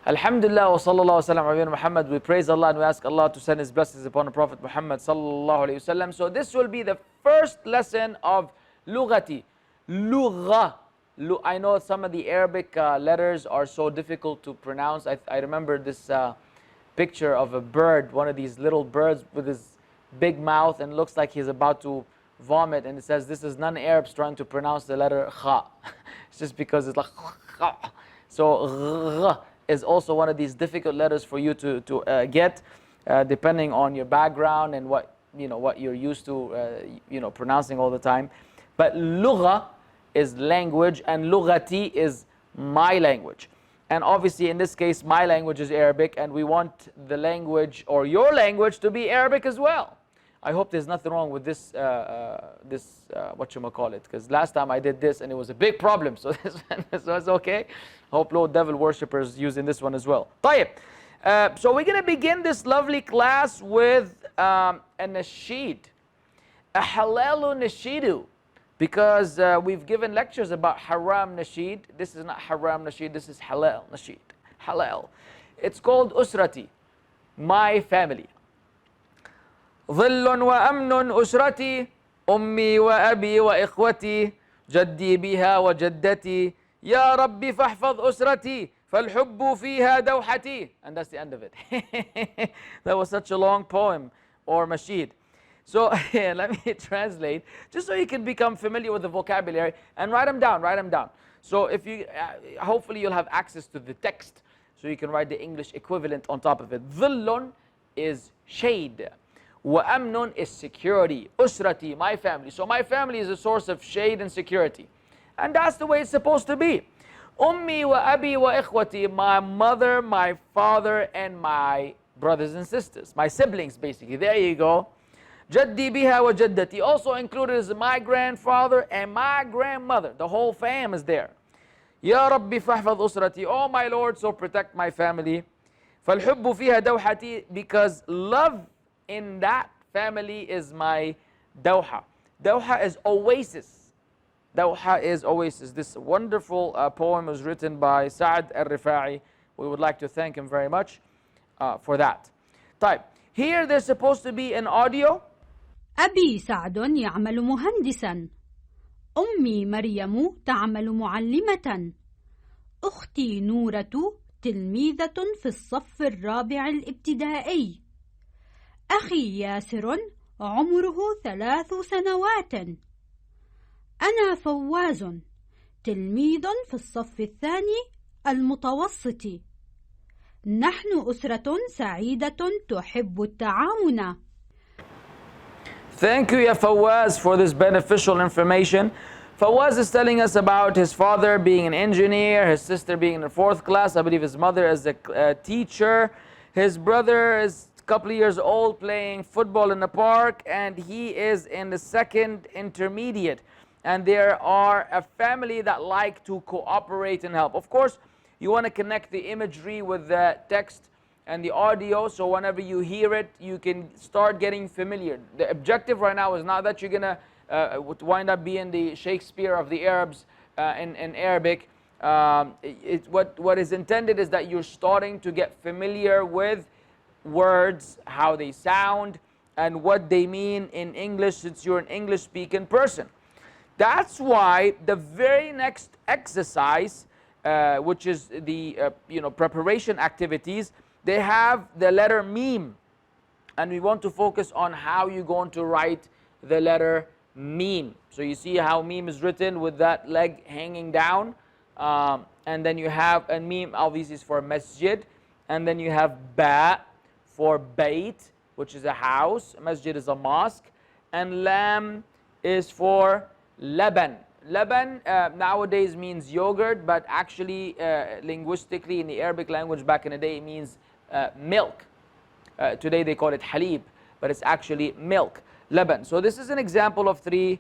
Alhamdulillah wa sallallahu wa sallam ala Muhammad. We praise Allah and we ask Allah to send His blessings upon the Prophet Muhammad sallallahu alayhi wasallam. So this will be the first lesson of Lughatee. Lugha. I know some of the Arabic letters are so difficult to pronounce. I remember this picture of a bird, one of these little birds with his big mouth, and looks like he's about to vomit, and it says this is non-Arabs trying to pronounce the letter kha. It's just because it's like kha. So gh is also one of these difficult letters for you to get, depending on your background and what you're used to pronouncing all the time. But lugha is language, and lughatee is my language. And obviously in this case my language is Arabic, and we want the language or your language to be Arabic as well. I hope there's nothing wrong with this whatchamacallit, because last time I did this and it was a big problem. So this one is okay. Hope Lord devil worshippers using this one as well. طيب. So we're going to begin this lovely class with a nasheed, a halalu nasheedu, because we've given lectures about haram nasheed. This is not haram nasheed, this is halal nasheed. Halal. It's called usrati, my family. ظل وأمن أسرتي أمي وأبي وإخوتي جدي بها وجدتي يا ربي فاحفظ أسرتي فالحب فيها دوحتي. And that's the end of it. That was such a long poem or nasheed. So let me translate, just so you can become familiar with the vocabulary, and write them down. So if you, hopefully you'll have access to the text, so you can write the English equivalent on top of it. ظل is shade. وَأَمْنٌ is security. Usrati, my family. So my family is a source of shade and security. And that's the way it's supposed to be. Ummi wa abi wa ikhwati, my mother, my father, and my brothers and sisters. My siblings, basically. There you go. Jaddi biha wa jaddati. Also included is my grandfather and my grandmother. The whole fam is there. Ya Rabbi fahfadh usrati. Oh my Lord, so protect my family. فَالْحُبُّ فِيهَا دَوْحَتي. Because love in that family is my dawha. Dawha is oasis. Dawha is oasis. This wonderful poem was written by Sa'ad al-Rifa'i. We would like to thank him very much for that. طيب. Here there's supposed to be an audio. أبي سعد يعمل مهندسا. أمي مريم تعمل معلمة. أختي نورة تلميذة في الصف الرابع الابتدائي. أخي ياسر عمره 3 سنوات. أنا فواز تلميذ في الصف الثاني المتوسط. نحن أسرة سعيدة تحب التعاون. Thank you, Ya Fawaz, for this beneficial information. Fawaz is telling us about his father being an engineer, his sister being in the 4th class, I believe his mother is a teacher, his brother is a couple of years old playing football in the park, and he is in the 2nd intermediate. And there are a family that like to cooperate and help. Of course, you want to connect the imagery with the text and the audio, so whenever you hear it, you can start getting familiar. The objective right now is not that you're going to wind up being the Shakespeare of the Arabs in Arabic. What is intended is that you're starting to get familiar with words, how they sound, and what they mean in English, since you're an English-speaking person. That's why the very next exercise, which is the preparation activities, they have the letter meme, and we want to focus on how you're going to write the letter meme. So you see how meme is written with that leg hanging down, and then you have a meme, obviously is for masjid, and then you have ba for bait, which is a house. Masjid is a mosque, and lam is for laban. Laban nowadays means yogurt, but actually linguistically in the Arabic language back in the day it means milk. Today they call it halib, but it's actually milk. Laban. So this is an example of 3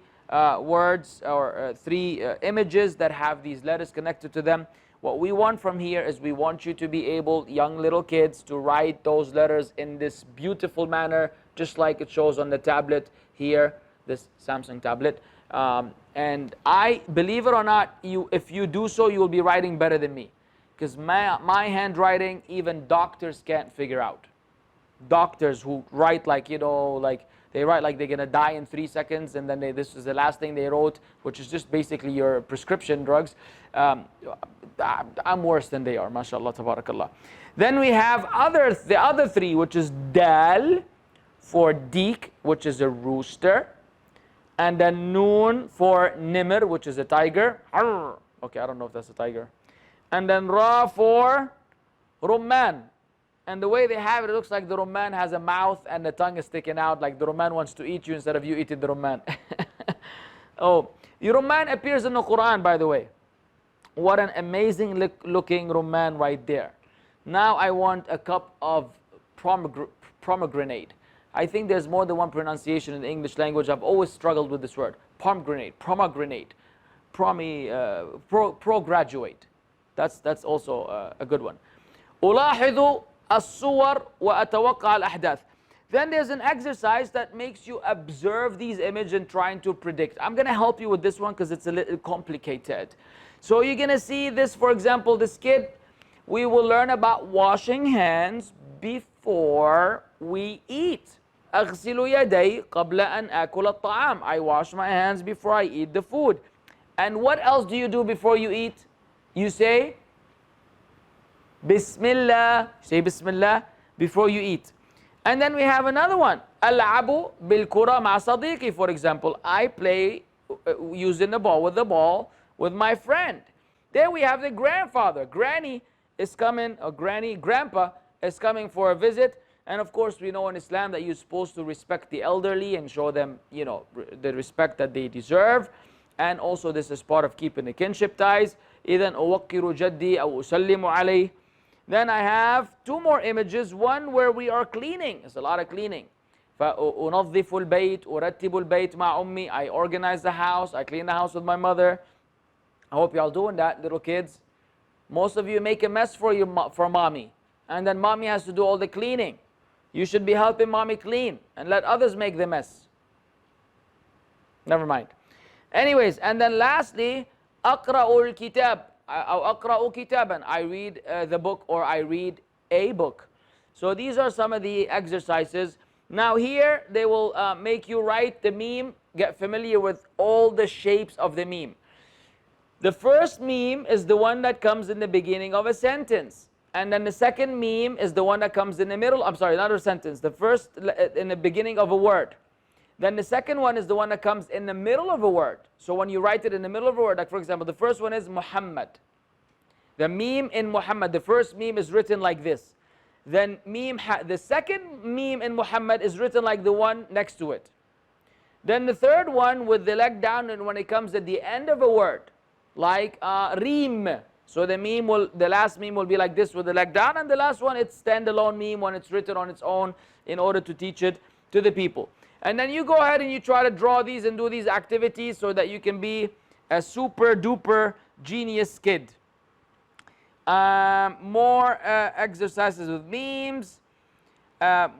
words or 3 images that have these letters connected to them. What we want from here is we want you to be able, young little kids, to write those letters in this beautiful manner, just like it shows on the tablet here, this Samsung tablet. And I, believe it or not, if you do so, you will be writing better than me. because my handwriting, even doctors can't figure out. Doctors who write like, like they write like they're going to die in 3 seconds, and then this is the last thing they wrote, which is just basically your prescription drugs. I'm worse than they are, mashallah, tabarakallah. Then we have the other three, which is dal for deek, which is a rooster, and then noon for nimr, which is a tiger. Okay, I don't know if that's a tiger. And then ra for rumman. And the way they have it, it looks like the rumman has a mouth and the tongue is sticking out, like the rumman wants to eat you instead of you eating the rumman. Oh, the rumman appears in the Quran, by the way. What an amazing looking rumman right there. Now I want a cup of pomegranate. I think there's more than one pronunciation in the English language. I've always struggled with this word. Pomegranate, prograduate. That's also a good one. ألاحظ الصور وأتوقع الأحداث. Then there's an exercise that makes you observe these images and trying to predict. I'm going to help you with this one because it's a little complicated. So you're going to see this, for example, this kid. We will learn about washing hands before we eat. أغسل يدي قبل أن آكل الطعام. I wash my hands before I eat the food. And what else do you do before you eat? You say Bismillah. Say Bismillah before you eat. And then we have another one. ألعب بالكرة مع صديقي. For example, I play using the ball with my friend. Then we have the grandfather. Granny is coming, or grandpa is coming for a visit. And of course, we know in Islam that you're supposed to respect the elderly and show them, the respect that they deserve. And also this is part of keeping the kinship ties. إذن أوقر جدي أو أسلم عليه. Then I have two more images. One where we are cleaning. It's a lot of cleaning. فأنظف البيت أرتب البيت مع أمي. I organize the house. I clean the house with my mother. I hope y'all doing that, little kids. Most of you make a mess for mommy. And then mommy has to do all the cleaning. You should be helping mommy clean and let others make the mess. Never mind. Anyways, and then lastly, أقرأ الكتاب أو أقرأ كتابا. I read the book, or I read a book. So these are some of the exercises. Now here they will make you write the meme, get familiar with all the shapes of the meme. The first meme is the one that comes in the beginning of a sentence. And then the second meme is the one that comes in the middle. I'm sorry, not a sentence. The first in the beginning of a word. Then the second one is the one that comes in the middle of a word. So when you write it in the middle of a word, like for example, the first one is Muhammad. The meme in Muhammad, the first meme is written like this. Then the second meme in Muhammad is written like the one next to it. Then the third one with the leg down, and when it comes at the end of a word, like reem. So the last meme will be like this with the leg down, and the last one, it's standalone meme when it's written on its own in order to teach it to the people. And then you go ahead and you try to draw these and do these activities so that you can be a super duper genius kid. More exercises with memes.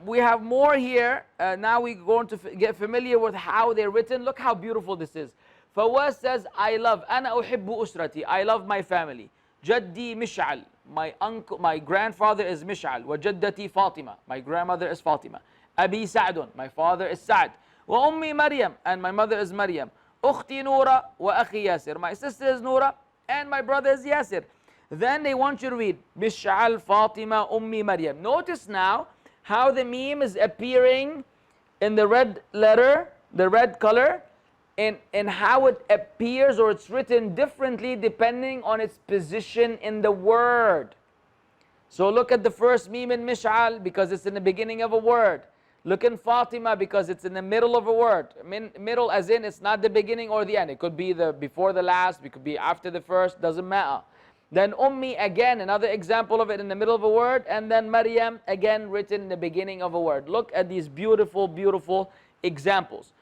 We have more here. Now we're going to get familiar with how they're written. Look how beautiful this is. Fawaz says, I love. أنا أحب أسرتي. I love my family. جدي مشعل. My grandfather is Mish'al. وجدتي فاطمة. My grandmother is Fatima. أبي سعد. My father is Sa'd. وأمي مريم. And my mother is Maryam. أختي نورة وأخي ياسر. My sister is Noura and my brother is Yasir. Then they want you to read مشعل فاطمة أمي مريم. Notice now how the meme is appearing in the red letter, the red color, and how it appears, or it's written differently depending on its position in the word. So look at the first meme in Mish'al because it's in the beginning of a word. Look in Fatima because it's in the middle of a word. Middle as in it's not the beginning or the end. It could be the before the last, it could be after the first, doesn't matter. Then Ummi, again, another example of it in the middle of a word. And then Maryam, again, written in the beginning of a word. Look at these beautiful, beautiful examples.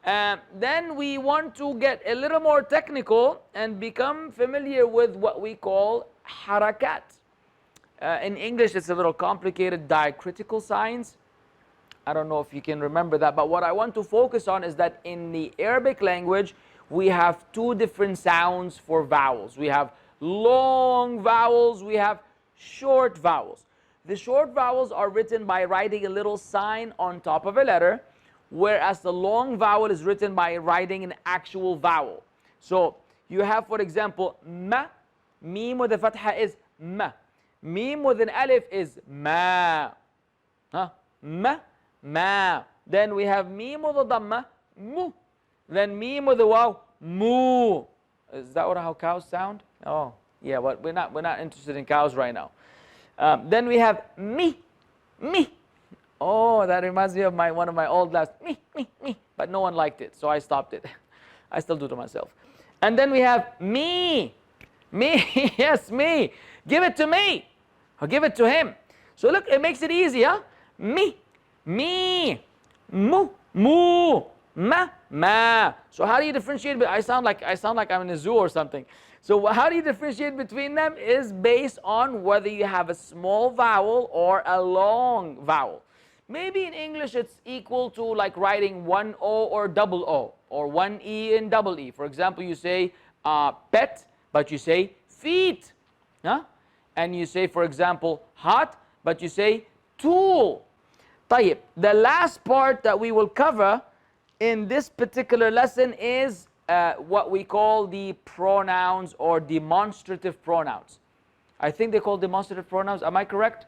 Then we want to get a little more technical and become familiar with what we call Harakaat. In English, it's a little complicated, diacritical signs. I don't know if you can remember that, but what I want to focus on is that in the Arabic language, we have two different sounds for vowels. We have long vowels, we have short vowels. The short vowels are written by writing a little sign on top of a letter, whereas the long vowel is written by writing an actual vowel. So you have, for example, ma. Meme with a fatha is ma. Meme with an alif is ma. Huh? Ma, ma. Then we have meme with a dhamma, mu. Then meme with a waw, mu. Is that how cows sound? Oh, yeah, but we're not interested in cows right now. Then we have me, me. Oh, that reminds me of one of my old laughs, me, me, me. But no one liked it, so I stopped it. I still do it to myself. And then we have me, me, yes, me. Give it to me, or give it to him. So look, it makes it easy, huh? Me, me, mu, mu, ma, ma. So how do you differentiate? I sound like I'm in a zoo or something. So how do you differentiate between them is based on whether you have a small vowel or a long vowel. Maybe in English it's equal to like writing one O or double O, or one E and double E. For example, you say pet, but you say feet. Huh? And you say, for example, hot, but you say tool. طيب, the last part that we will cover in this particular lesson is what we call the pronouns or demonstrative pronouns. I think they call demonstrative pronouns. Am I correct?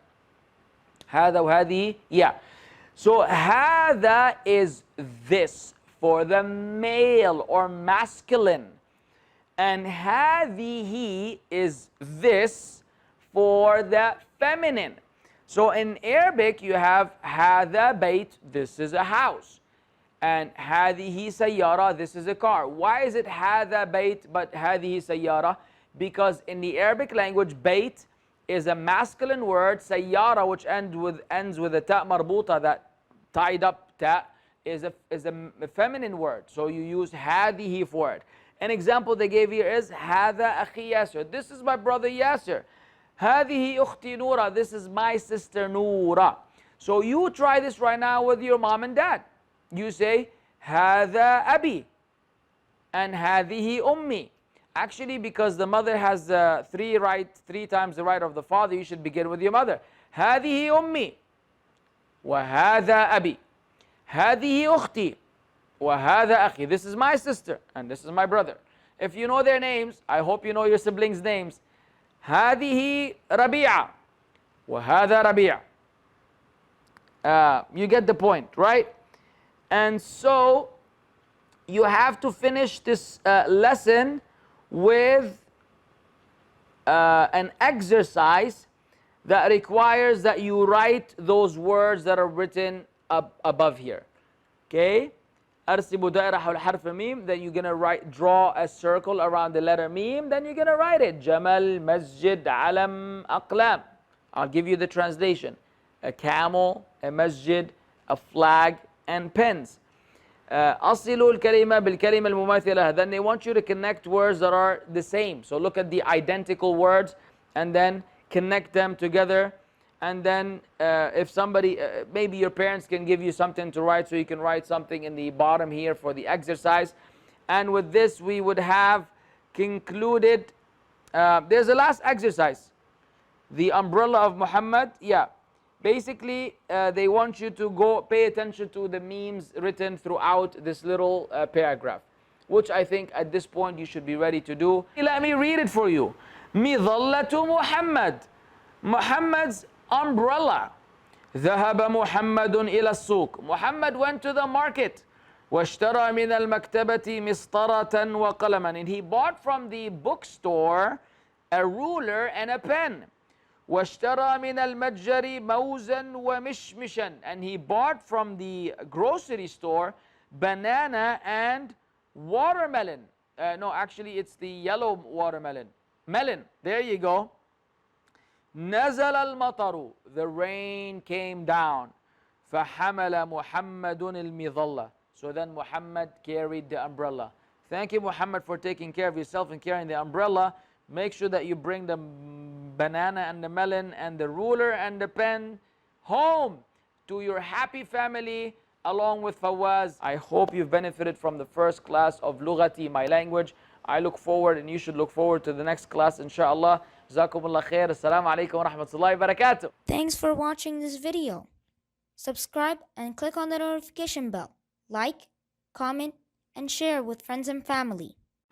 هذا وهذه. Yeah. So هذا is this for the male or masculine, and هذه is this for the feminine. So in Arabic you have هذا بيت, this is a house, and هذه سيارة, this is a car. Why is it هذا بيت but هذه سيارة? Because in the Arabic language, بيت is a masculine word. سيارة, which ends with a ta marbuta, that tied up ta, is a feminine word. So you use هذه for it. An example they gave here is هذا أخي ياسر, this is my brother Yasser. هذه أختي نورة, this is my sister Noura. So you try this right now with your mom and dad. You say هذا أبي and هذه أمي. Actually, because the mother has three times the right of the father, you should begin with your mother. هذه أمي وهذا أبي. هذه أختي وهذا أخي. This is my sister and this is my brother. If you know their names, I hope you know your siblings' names. هذه ربيعة وهذا ربيع. You get the point, right? And so you have to finish this lesson with an exercise that requires that you write those words that are written above here. Okay? أرسم دائرة حول حرف الميم. Then you're gonna draw a circle around the letter meme. Then you're gonna write it. جمل, مسجد, علم, أقلام. I'll give you the translation. A camel, a masjid, a flag, and pens. أصلوا الكلمة بالكلمة المماثلة. Then they want you to connect words that are the same. So look at the identical words and then connect them together. And then if somebody, maybe your parents can give you something to write, so you can write something in the bottom here for the exercise. And with this we would have concluded. There's a last exercise. The umbrella of Muhammad. Yeah. Basically, they want you to go pay attention to the memes written throughout this little paragraph, which I think at this point you should be ready to do. Let me read it for you. مظلة Muhammad. Muhammad's umbrella. ذهب محمد إلى السوق. Muhammad went to the market. واشترى من المكتبة مسطرة وقلما. And he bought from the bookstore a ruler and a pen. واشترى من المتجر موزا ومشمشا. And he bought from the grocery store banana and watermelon. No, actually it's the yellow watermelon. Melon. There you go. نزل المطر. The rain came down. فحمل محمد المظلة. So then Muhammad carried the umbrella. Thank you, Muhammad, for taking care of yourself and carrying the umbrella. Make sure that you bring the banana and the melon and the ruler and the pen home to your happy family along with Fawaz. I hope you've benefited from the first class of Lughatee, my language. I look forward and you should look forward to the next class inshallah. Jazakumullah khair. Assalamu alaikum wa rahmatullahi wa barakatuh. Thanks for watching this video. Subscribe and click on the notification bell. Like, comment, and share with friends and family.